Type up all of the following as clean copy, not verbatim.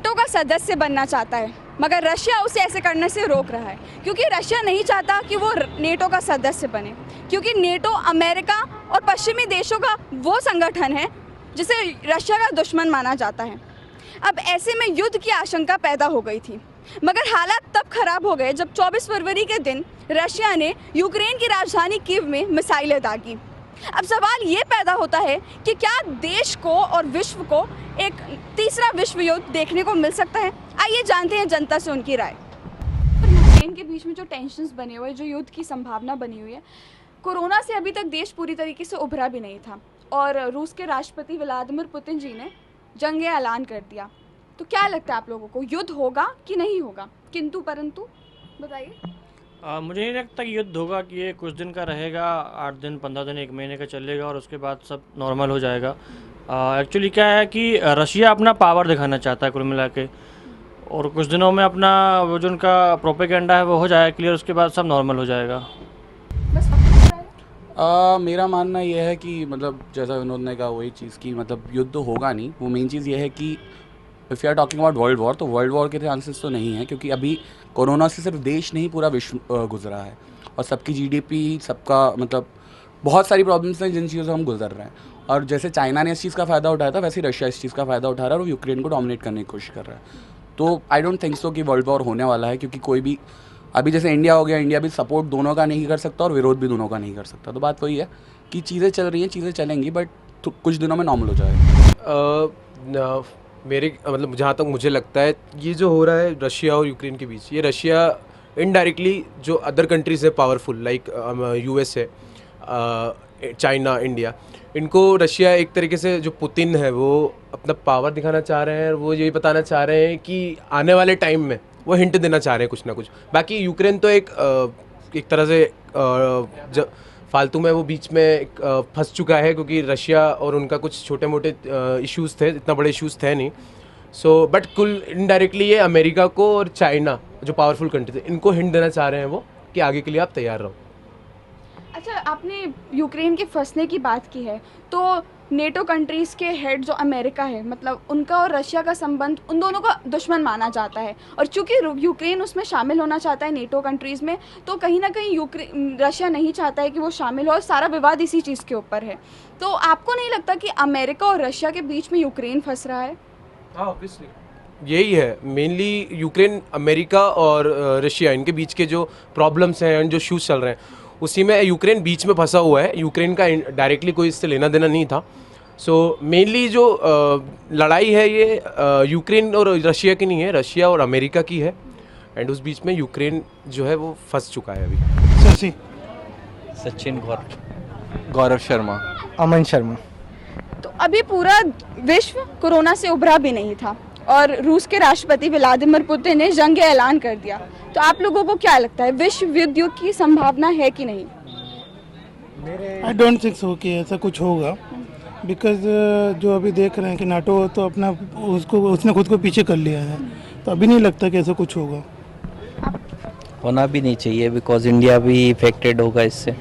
NATO का सदस्य बनना चाहता है, मगर रशिया उसे ऐसे करने से रोक रहा है क्योंकि रशिया नहीं चाहता कि वो नेटो का सदस्य बने, क्योंकि नेटो अमेरिका और पश्चिमी देशों का वो संगठन है जिसे रशिया का दुश्मन माना जाता है। अब ऐसे में युद्ध की आशंका पैदा हो गई थी, मगर हालात तब खराब हो गए जब 24 फरवरी के दिन रशिया ने यूक्रेन की राजधानी कीव में मिसाइलें दागी। अब सवाल ये पैदा होता है कि क्या देश को और विश्व को एक तीसरा विश्व युद्ध देखने को मिल सकता है? आइए जानते हैं जनता से उनकी राय। यूक्रेन के बीच में जो टेंशन्स बने हुए, जो युद्ध की संभावना बनी हुई है, कोरोना से अभी तक देश पूरी तरीके से उभरा भी नहीं था और रूस के राष्ट्रपति व्लादिमीर पुतिन जी ने जंग ऐलान कर दिया। तो क्या लगता है आप लोगों को, युद्ध होगा कि नहीं होगा? किंतु परंतु बताइए। मुझे नहीं लगता कि युद्ध होगा, कि ये कुछ दिन का रहेगा, 8 दिन 15 दिन 1 महीने का चलेगा और उसके बाद सब नॉर्मल हो जाएगा। एक्चुअली क्या है कि रशिया अपना पावर दिखाना चाहता है कुल मिला के, और कुछ दिनों में अपना वो जो उनका प्रोपेगेंडा है वो हो जाएगा क्लियर, उसके बाद सब नॉर्मल हो जाएगा। मेरा मानना यह है कि मतलब जैसा विनोद ने कहा वही चीज़ की मतलब युद्ध होगा नहीं। वो मेन चीज़ ये है कि if you are talking about world war, तो वर्ल्ड वॉर के चांसेस तो नहीं है, क्योंकि अभी कोरोना से सिर्फ देश नहीं पूरा विश्व गुजरा है और सबकी जीडीपी, सबका मतलब बहुत सारी प्रॉब्लम्स हैं जिन चीज़ों से हम गुजर रहे हैं। और जैसे चाइना ने इस चीज़ का फ़ायदा उठाया था, वैसे रशिया इस चीज़ का फ़ायदा उठा रहा है और यूक्रेन को डोमिनेट करने की कोशिश कर रहा है। तो आई डोंट थिंक सो कि वर्ल्ड वॉर होने वाला है, क्योंकि कोई भी अभी जैसे इंडिया हो गया, इंडिया भी सपोर्ट दोनों का नहीं कर सकता और विरोध भी दोनों का नहीं कर सकता। तो बात वही है कि चीज़ें चल रही हैं, चीज़ें चलेंगी, बट कुछ दिनों में नॉर्मल हो जाएगा। मेरे मतलब जहाँ तक मुझे लगता है ये जो हो रहा है रशिया और यूक्रेन के बीच, ये रशिया इनडायरेक्टली जो अदर कंट्रीज़ है पावरफुल लाइक यूएस है, चाइना, इंडिया, इनको रशिया एक तरीके से जो पुतिन है वो अपना पावर दिखाना चाह रहे हैं। वो यही बताना चाह रहे हैं कि आने वाले टाइम में वो हिंट देना चाह रहे हैं कुछ ना कुछ। बाकी यूक्रेन तो एक तरह से फालतू में वो बीच में फंस चुका है, क्योंकि रशिया और उनका कुछ छोटे मोटे इश्यूज़ थे, इतना बड़े इश्यूज़ थे नहीं। सो बट कुल इनडायरेक्टली ये अमेरिका को और चाइना जो पावरफुल कंट्री थे इनको हिंट देना चाह रहे हैं वो कि आगे के लिए आप तैयार रहो। अच्छा, आपने यूक्रेन के फंसने की बात की है, तो नेटो कंट्रीज़ के हेड जो अमेरिका है, मतलब उनका और रशिया का संबंध उन दोनों का दुश्मन माना जाता है, और चूंकि यूक्रेन उसमें शामिल होना चाहता है नेटो कंट्रीज़ में, तो कहीं ना कहीं रशिया नहीं चाहता है कि वो शामिल हो और सारा विवाद इसी चीज़ के ऊपर है। तो आपको नहीं लगता कि अमेरिका और रशिया के बीच में यूक्रेन फंस रहा है? हाँ, ऑब्वियसली यही है मेनली। यूक्रेन, अमेरिका और रशिया, इनके बीच के जो प्रॉब्लम्स हैं, जो इश्यूज चल रहे हैं, उसी में यूक्रेन बीच में फंसा हुआ है। यूक्रेन का डायरेक्टली कोई इससे लेना देना नहीं था। सो मेनली जो लड़ाई है ये यूक्रेन और रशिया की नहीं है, रशिया और अमेरिका की है, एंड उस बीच में यूक्रेन जो है वो फंस चुका है अभी। सचिन गौरव शर्मा, अमन शर्मा। तो अभी पूरा विश्व कोरोना से उभरा भी नहीं था और रूस के राष्ट्रपति व्लादिमीर पुतिन ने जंग ऐलान कर दिया। तो आप लोगों को क्या लगता है, विश्व युद्ध की संभावना है कि नहीं? आई डोंट थिंक सो कि ऐसा कुछ होगा, बिकॉज जो अभी देख रहे हैं कि नाटो तो अपना उसने खुद को पीछे कर लिया है, तो अभी नहीं लगता कि ऐसा कुछ होगा। होना भी नहीं चाहिए, बिकॉज इंडिया भी इफेक्टेड होगा इससे।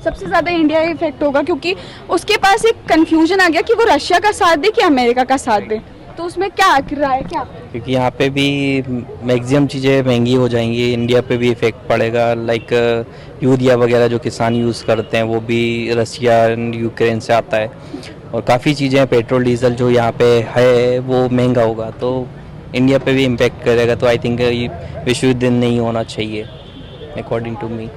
सबसे ज़्यादा इंडिया इफेक्ट होगा, क्योंकि उसके पास एक कंफ्यूजन आ गया कि वो रशिया का साथ दे कि अमेरिका का साथ दे। तो उसमें क्या रहा है क्या? क्योंकि यहाँ पे भी मैक्सिमम चीज़ें महंगी हो जाएंगी, इंडिया पे भी इफेक्ट पड़ेगा। लाइक यूरिया वगैरह जो किसान यूज़ करते हैं वो भी रशिया यूक्रेन से आता है, और काफ़ी चीज़ें, पेट्रोल डीजल जो यहाँ पे है वो महंगा होगा, तो इंडिया पे भी इम्पेक्ट करेगा। तो आई थिंक विश्व युद्ध नहीं होना चाहिए अकॉर्डिंग टू मी।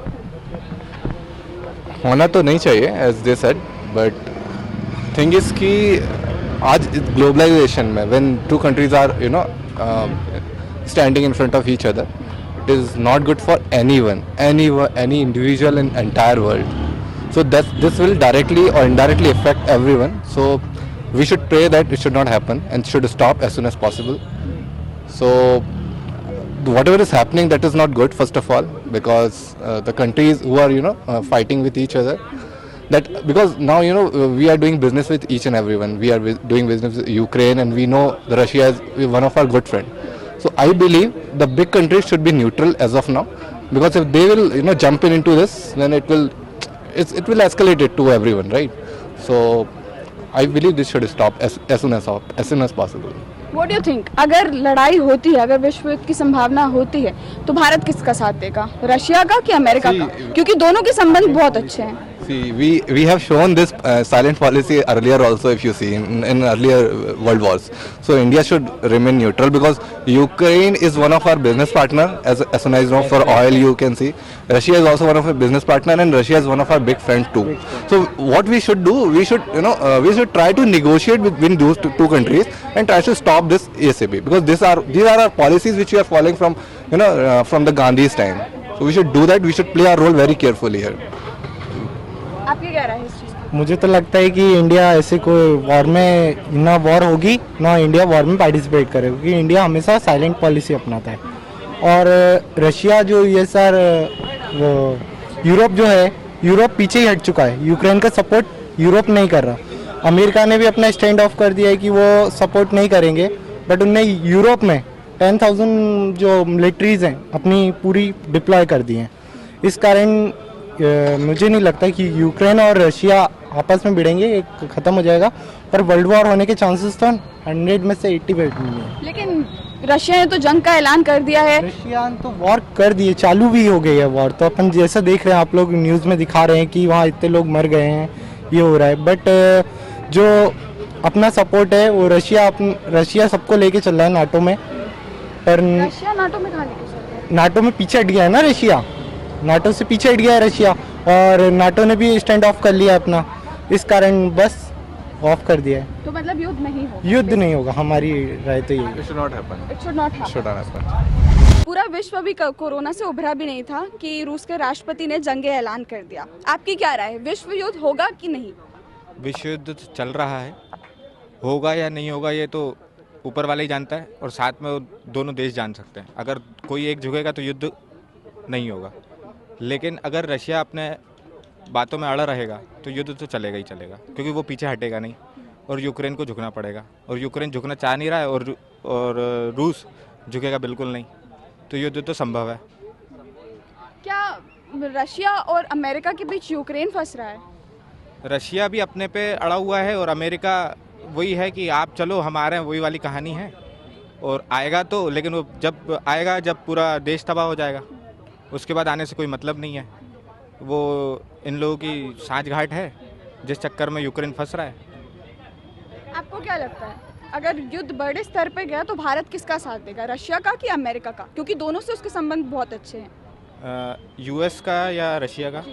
होना तो नहीं चाहिए as they said, but thing is कि आज ग्लोबलाइजेशन में when two countries are standing in front of each other, it is not good for any individual in entire world. So this will directly or indirectly affect everyone. So we should pray that it should not happen and should stop as soon as possible. So whatever is happening, that is not good, first of all, because the countries who are fighting with each other, that because now we are doing business with each and everyone. We are doing business with Ukraine, and we know that Russia is one of our good friends. So I believe the big countries should be neutral as of now, because if they will jump into this, then it will escalate it to everyone, right? So I believe this should stop as soon as possible. What do you think, अगर लड़ाई होती है, अगर विश्व युद्ध की संभावना होती है, तो भारत किसका साथ देगा, रशिया का कि अमेरिका का? क्योंकि दोनों के संबंध बहुत अच्छे हैं. See, we have shown this silent policy earlier also, if you see, in earlier world wars. So India should remain neutral because Ukraine is one of our business partner, as soon as you know, for oil you can see. Russia is also one of our business partner, and Russia is one of our big friend too. So what we should do, we should, we should try to negotiate between those two countries and try to stop this ASAP, because these are our policies which we are following from, from the Gandhi's time. So we should do that. We should play our role very carefully here. आपकी क्या राय है इस चीज़ की? मुझे तो लगता है कि इंडिया ऐसे कोई वॉर में, ना वॉर होगी ना इंडिया वॉर में पार्टिसिपेट करेगा, क्योंकि इंडिया हमेशा साइलेंट पॉलिसी अपनाता है. और रशिया जो यूएसआर वो यूरोप जो है, यूरोप पीछे ही हट चुका है. यूक्रेन का सपोर्ट यूरोप नहीं कर रहा. अमेरिका ने भी अपना स्टैंड ऑफ कर दिया है कि वो सपोर्ट नहीं करेंगे, बट उनने यूरोप में 10,000 जो मिलिट्रीज़ हैं अपनी पूरी डिप्लॉय कर दी हैं. इस कारण मुझे नहीं लगता कि यूक्रेन और रशिया आपस में भिड़ेंगे, एक ख़त्म हो जाएगा. पर वर्ल्ड वॉर होने के चांसेस तो 100 में से 80% नहीं है. लेकिन रशिया ने तो जंग का ऐलान कर दिया है. रशिया ने तो वॉर कर दिए, चालू भी हो गई है वॉर. तो अपन जैसा देख रहे हैं, आप लोग न्यूज़ में दिखा रहे हैं कि वहाँ इतने लोग मर गए हैं, ये हो रहा है. बट जो अपना सपोर्ट है वो रशिया सबको लेके चल रहा है नाटो में. पर रशिया नाटो में कहाँ लेके चल रहा है? नाटो में पीछे हट गया है ना रशिया, नाटो से पीछे हट गया है रशिया, और नाटो ने भी स्टैंड ऑफ कर लिया अपना. इस कारण बस ऑफ कर दिया है. तो मतलब युद्ध नहीं होगा? युद्ध नहीं होगा, हमारी राय तो यही है. It should not happen. It should not It should not happen. पूरा विश्व अभी कोरोना से उभरा भी नहीं था कि रूस के राष्ट्रपति ने जंग ऐलान कर दिया. आपकी क्या राय है, विश्व युद्ध होगा कि नहीं? विश्व युद्ध चल रहा है, होगा या नहीं होगा ये तो ऊपर वाला ही जानता है, और साथ में वो दोनों देश जान सकते हैं. अगर कोई एक झुकेगा तो युद्ध नहीं होगा, लेकिन अगर रशिया अपने बातों में अड़ा रहेगा तो युद्ध तो चलेगा ही चलेगा, क्योंकि वो पीछे हटेगा नहीं और यूक्रेन को झुकना पड़ेगा. और यूक्रेन झुकना चाह नहीं रहा है, और रूस झुकेगा बिल्कुल नहीं, तो युद्ध तो संभव है. क्या रशिया और अमेरिका के बीच यूक्रेन फंस रहा है? रशिया भी अपने पे अड़ा हुआ है, और अमेरिका वही है कि आप चलो हमारे, वही वाली कहानी है. और आएगा तो, लेकिन वो जब आएगा जब पूरा देश तबाह हो जाएगा, उसके बाद आने से कोई मतलब नहीं है. वो इन लोगों की साँठगांठ है जिस चक्कर में यूक्रेन फंस रहा है. आपको क्या लगता है, अगर युद्ध बड़े स्तर पे गया तो भारत किसका साथ देगा, रशिया का कि अमेरिका का? क्योंकि दोनों से उसके संबंध बहुत अच्छे हैं. यूएस का या रशिया का?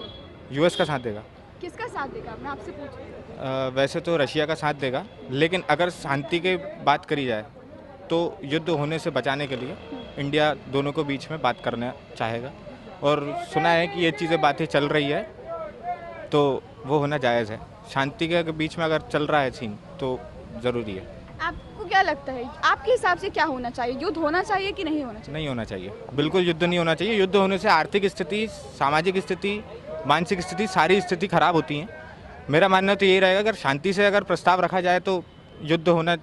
यूएस का साथ देगा. किसका साथ देगा, मैं आपसे पूछ रही हूँ. वैसे तो रशिया का साथ देगा, लेकिन अगर शांति की बात करी जाए तो युद्ध होने से बचाने के लिए इंडिया दोनों को बीच में बात करना चाहेगा. और सुना है कि ये चीज़ें बातें चल रही है, तो वो होना जायज़ है. शांति के बीच में अगर चल रहा है सीन तो ज़रूरी है. आपको क्या लगता है, आपके हिसाब से क्या होना चाहिए, युद्ध होना चाहिए कि नहीं होना चाहिए? नहीं होना चाहिए, बिल्कुल युद्ध नहीं होना चाहिए. युद्ध होने से आर्थिक स्थिति, सामाजिक स्थिति, मानसिक स्थिति, सारी स्थिति खराब होती हैं. मेरा मानना तो यही रहेगा, अगर शांति से अगर प्रस्ताव रखा जाए तो युद्ध होना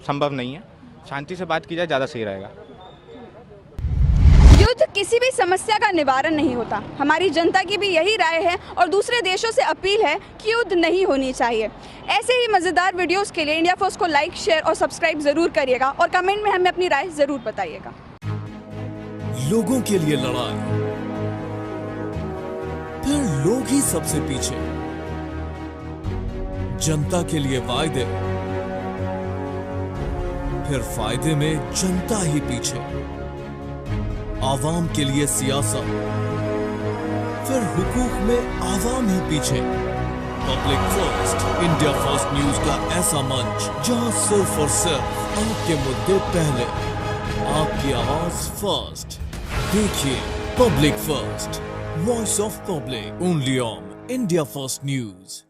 संभव नहीं है. शांति से बात की जाए ज़्यादा सही रहेगा. युद्ध किसी भी समस्या का निवारण नहीं होता. हमारी जनता की भी यही राय है और दूसरे देशों से अपील है कि युद्ध नहीं होनी चाहिए. ऐसे ही मज़ेदार वीडियोस के लिए इंडिया फर्स्ट को लाइक, शेयर और सब्सक्राइब ज़रूर करिएगा, और कमेंट में हमें अपनी राय ज़रूर बताइएगा. लोगों के लिए लड़ाई, फिर लोग ही सबसे पीछे. जनता के लिए वायदे, फिर फायदे में जनता ही पीछे. आवाम के लिए सियासत, फिर हुकूक में आवाम ही पीछे. Public first, India first news का ऐसा मंच जहां सिर्फ और सिर्फ आपके मुद्दे पहले, आपकी आवाज फर्स्ट. देखिए public first, voice of public, only on India first news.